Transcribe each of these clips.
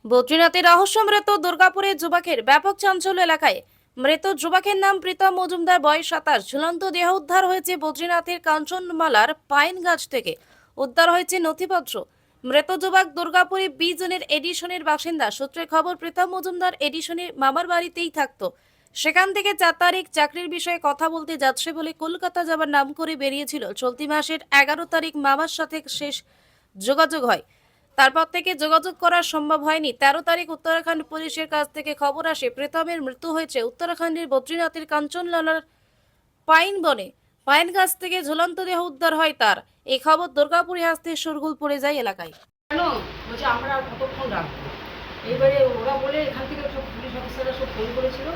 বদ্রীনাথে রহস্য মৃত দুর্গাপুরের যুবকের ব্যাপক চাঞ্চল্য এলাকায়। মৃত যুবকের নাম প্রীতম মজুমদার, বয়স 27। ঝুলন্ত দেহ উদ্ধার হয়েছে বদ্রীনাথের কাঞ্চনমালার পাইন গাছ থেকে। উদ্ধার হয়েছে নথিপত্র। মৃত যুবক দুর্গাপুরে বি জোনের এডিশনের বাসিন্দা। সূত্রে খবর, প্রীতম মজুমদার এডিশনের মামার বাড়িতেই থাকতো। সেখান থেকে 4 তারিখ চাকরির বিষয়ে কথা বলতে যাচ্ছে বলে কলকাতা যাবার নাম করে বেরিয়েছিল। চলতি মাসের 11 তারিখ মামার সাথে শেষ যোগাযোগ হয়। তারপর থেকে যোগাযোগ করা সম্ভব হয়নি। 13 তারিখ উত্তরাখণ্ড পুলিশের কাছ থেকে খবর আসে প্রীতমের মৃত্যু হয়েছে উত্তরাখণ্ডের বদ্রীনাথের কাঞ্চনলালার পাইন বনে। পাইন গাছ থেকে ঝুলন্ত দেহ উদ্ধার হয় তার। এই খবর দুর্গাপুরে আসতে শোরগোল পড়ে যায় এলাকায়। কেন বলছে আমরা আর কতক্ষণ রাখবো। এবারে ওরা বলে এখান থেকে সব পুলিশ অফিসাররা সব ফোন করেছিল,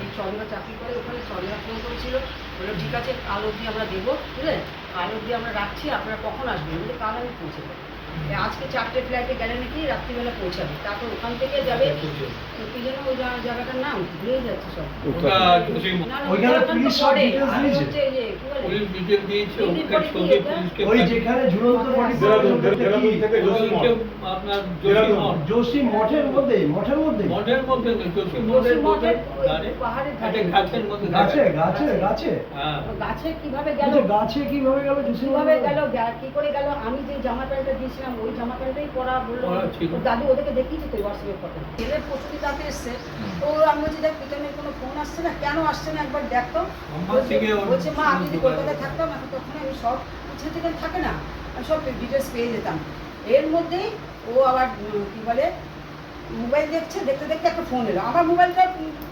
এই চন্দ্রা চাকরি করে ওখানে চন্দ্রা ফোন করেছিল, বললো ঠিক আছে কাল অবধি আমরা দেবো, বুঝলেন, কাল অবধি আমরা রাখছি, আপনারা কখন আসবেন? বলে কাল আমি পৌঁছে দেবো। আজকে 4টে ফ্লাইটে গেলে নাকি রাত্রিবেলা পৌঁছাবে, তারপর ওখান থেকে যাবে কি যেন ওই জায়গাটার নাম ভুলে যাচ্ছে সব। না, না, উত্তরাখণ্ড তো পরে। আমি হচ্ছে এই যে কি বলে ওই যেখানে ঝুলন্ত বডি আপনার যোশী মঠের মধ্যে পাহাড়ের ধারে গাছে গাছে কিভাবে গেল, যোশী কিভাবে গেল, কি করে গেল? আমি যে জামা প্যান্টটা দিয়েছিলাম ওই জামা প্যান্টটাই পরা, বললো ওর দাদু ওদেরকে দেখিয়েছি তো হোয়াটসঅ্যাপে ফটো। ছেলের প্রস্তুতি তাতে এসছে, তো আমি বলছি দেখ পিছনের কোনো ফোন আসছে না, কেন আসছে না একবার দেখতো। বলছে মা আমি যদি কলকাতায় থাকতাম এখন তখন আমি সব ছেলে থেকে থাকে না, আমি সব ডিটেলস পেয়ে যেতাম। এর মধ্যেই ও আবার কি বলে মোবাইল দেখছে, দেখতে দেখতে একটা ফোন এলো, আমার মোবাইলটা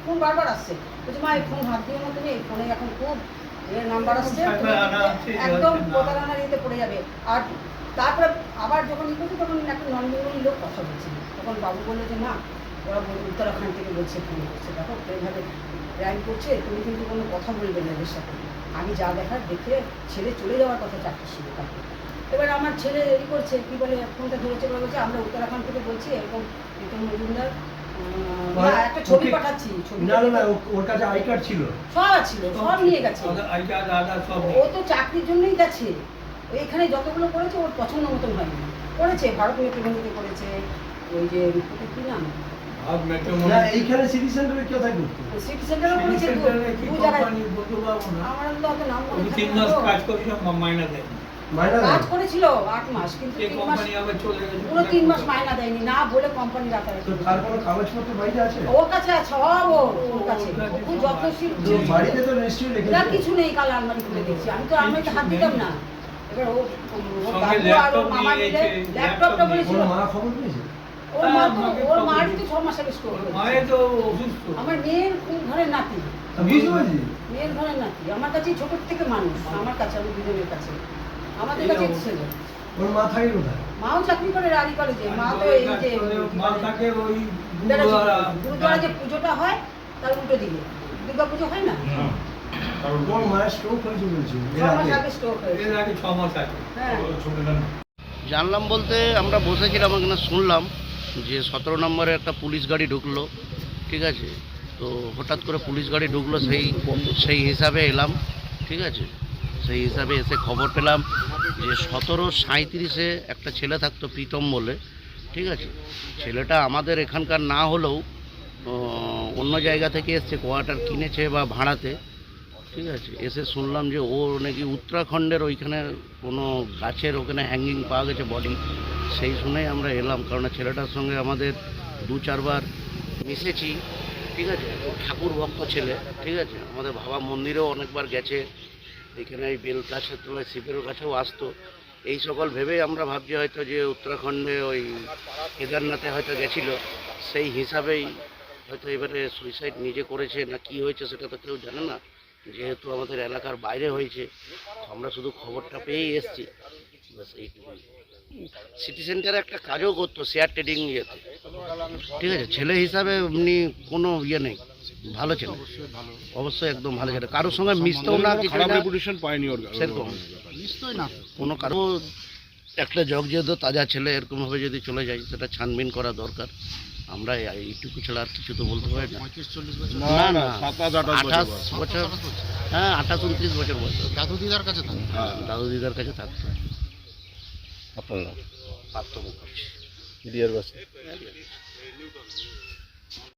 ফোন বারবার আসছে। বলছে মা এই ফোন হাত দিয়ে মতো নেই, এই ফোনে এখন খুব এর নাম্বার আসছে, একদম প্রতারণার ইয়েতে পড়ে যাবে। আর তারপরে আবার যখন ই করছে তখন একটা নন্দনী লোক কথা বলছে, তখন বাবু বললো যে না ওরা উত্তরাখণ্ড থেকে বলছে ফোন করছে, দেখো এইভাবে র্যাঙ্ক করছে, তুমি কিন্তু কোনো কথা বলবে না এদের সাথে, আমি যা দেখার দেখে ছেলে চলে যাওয়ার কথা 4টার সময়। তারপর এবার আমার ছেলে ই করছে কি বলে ফোনটা ধরেছে, বলছে আমরা উত্তরাখণ্ড থেকে বলছি এরকম প্রীতম মজুমদার, একটা ছবি পাঠাচ্ছি। ওর কাছে আই কার্ড ছিল, সব ছিল, সব নিয়ে গেছে। ও তো চাকরির জন্যই গেছে, এখানে যতগুলো করেছে ওর পছন্দ মতন হয়নি। করেছে ভারত মেট্রোবন্ধুতে করেছে, ওই যে কি নাম এইখানে সিটি সেন্টারে কোথায় করতো, সিটি সেন্টারও করেছে, দু জায়গায়। আমার তো অত নাম মনে থাকে না। কাজ করেছিল 8 মাস, কিন্তু 3 মাস পুরো 3 মাস মাইনা দেয়নি, না বলে কোম্পানি রাতারাতি। তার কোনো কাগজপত্র বাড়িতে আছে? ওর কাছে আছে, সব ওর কাছে, খুব যত্নশীল। বাড়িতে তো নিশ্চয়ই রেখেছে। না কিছু নেই, কাল আলমারি খুলে দেখছি, আমি তো আলমারিতে হাত দিতাম না। এবার ও দাদু আর ওর মামা মিলে ল্যাপটপটা বলেছিল। ওর মা খবর পেয়েছে? ওর মারই তো 6 মাস আগে স্ট্রোক হয়েছে। আমার মেয়ের ঘরের নাতি, মেয়ের ঘরের নাতি আমার কাছে ছোট থেকে মানুষ, আমার কাছে, আমি দুজনের কাছে, আমাদের কাছে ছিল। ওর মা থাকে কোথায়? মাও চাকরি করে রানী কলেজে। মা তো এই যে গুরুদ্বারা যে পুজোটা হয় তার উল্টো দিকে দুর্গা পুজো হয় না, ওর মায়ের স্ট্রোক হয়েছে বলছি, 6 মাস আগে স্ট্রোক হয়েছে। হ্যাঁ জানলাম বলতে আমরা বসেছিলাম এখানে, শুনলাম যে 17 নম্বরে একটা পুলিশ গাড়ি ঢুকলো, ঠিক আছে, তো হঠাৎ করে পুলিশ গাড়ি ঢুকলো, সেই হিসাবে এলাম, ঠিক আছে, সেই হিসাবে এসে খবর পেলাম যে 17:37-এ একটা ছেলে থাকতো প্রীতম বলে, ঠিক আছে, ছেলেটা আমাদের এখানকার না হলেও অন্য জায়গা থেকে এসছে, কোয়ার্টার কিনেছে বা ভাড়াতে, ঠিক আছে, এসে শুনলাম যে ও নাকি উত্তরাখণ্ডের ওইখানে কোনো গাছের ওখানে হ্যাঙ্গিং পাওয়া গেছে বডি। সেই শুনেই আমরা এলাম, কারণ ছেলেটার সঙ্গে আমাদের 2-4 বার মিশেছি, ঠিক আছে, ও ঠাকুর ভক্ত ছেলে, ঠিক আছে, আমাদের বাবা মন্দিরেও অনেকবার গেছে, এখানে এই বেল গাছের তলায় শিবের কাছেও আসতো। এই সকল ভেবেই আমরা ভাবছি হয়তো যে উত্তরাখণ্ডে ওই কেদারনাথে হয়তো গেছিলো, সেই হিসাবেই হয়তো এবারে সুইসাইড নিজে করেছে না কি হয়েছে সেটা তো কেউ জানে না, যেহেতু আমাদের এলাকার বাইরে হয়েছে, আমরা শুধু খবরটা পেয়েই এসেছি, বাস এইটুকুই। সিটি সেন্টারে একটা কাজও করতো শেয়ার ট্রেডিং ইয়েতে, ঠিক আছে, ছেলে হিসাবে এমনি কোনো ইয়ে নেই, ভালো ছেলে, অবশ্যই একদম ভালো ছেলে, কারোর সঙ্গে মিশতেও না, খারাপ রেপুটেশন পায়নি ওর সেরকম মিশতোই না কোনো কারো। একটা জগ যেহেতু তাজা ছেলে এরকমভাবে যদি চলে যায় সেটা ছানবিন করা দরকার। আমরা এইটুকু ছাড়া আর কিছু তো বলতে পারি না। না না 28 বছর, হ্যাঁ 28-29 বছর বয়স। দাদু দিদার কাছে থাকতো। দাদু দিদার কাছে থাকতো। আপনারা পার্থ মুখার্জি। ডিয়ার বাসে